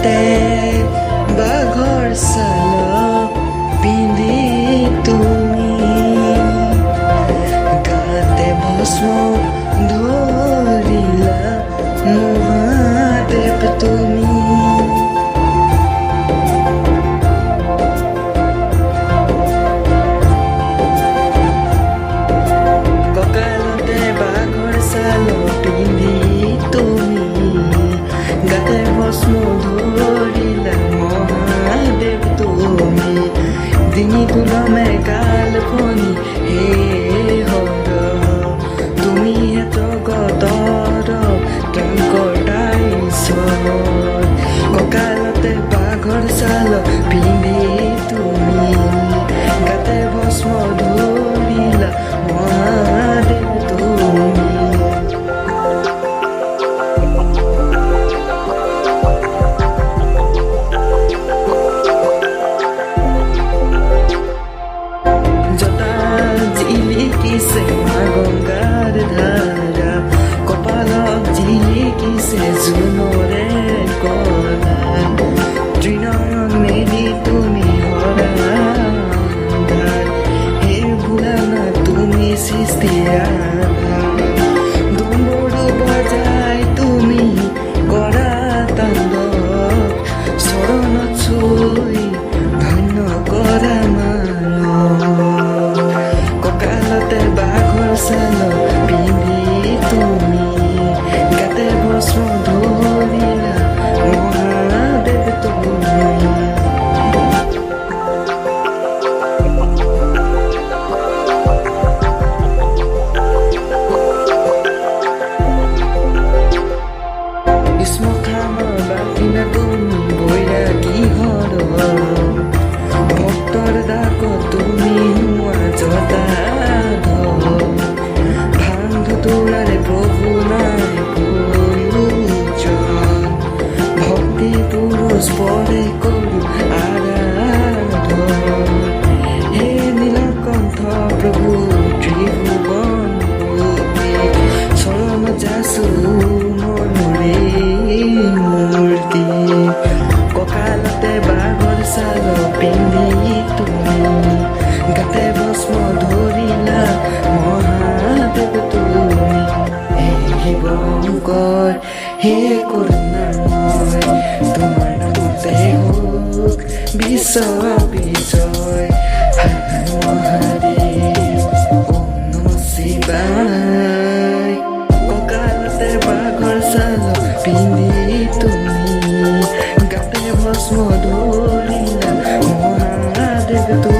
ককালতে বাঘৰ ছাল পিন্ধি তুমি গাতে ভস্ম ধৰিলা মহাদেৱ তুমি ককালতে বাঘৰ ছাল পিন্ধি তুমি গাতে ভস্ম ধৰিলা মহাদেৱ তুমি ডিঙি তুলমে কাল ফণি হে হৰ তুমি হেত গতৰ টংকটাই ঈশ্বৰ ককালতে বাঘৰ ছাল পিন্ধি তুমি গাতে ভস্ম ধৰিলা মহাদেৱ তুমি জটা জিলিকিছে মা গংগাৰ ধাৰা কপালত জিলিকিছে জোনৰে কলা ত্ৰিনয়ন মেলি তুমি হৰা হে ভোলানা তুমি সৃষ্টিৰ ডুমৰু বজাই তুমি কৰা তাণ্ডৱ চৰণত চুই ধন্য কৰা ককালতে বাঘৰ ছাল পিন্ধি তুমি গাতে ভস্ম ধৰিলা মহাদেৱ তুমি শ্মশানৰ বাসিন্দা তুমি বৈৰাগী হৰ ভক্তৰ ডাকত তুমি হোৱা জটা ভান্ধ তোৰাৰে প্ৰভু নাই প্ৰয়োজন ভক্তি পুৰুষ পৰে কৰো আৰাধন হে নীলকণ্ঠ প্ৰভু ত্ৰিভুৱন চৰণ যাচো মনৰে মূৰ্তি ককালতে বাঘৰ ছাল পিন্ধি তুমি গাতে ভস্ম ধৰিলা মহাদেৱ তুমি হে শিৱঙ্কৰ হে কৰুণাময় তোমাৰ নামতে হওক বিশ্ব বিজয় মহাদেৱ ওম নমঃ শিৱায় ককালতে বাঘৰ ছাল পিন্ধি তুমি গাতে ভস্ম ধৰিলা মহাদেৱ তুমি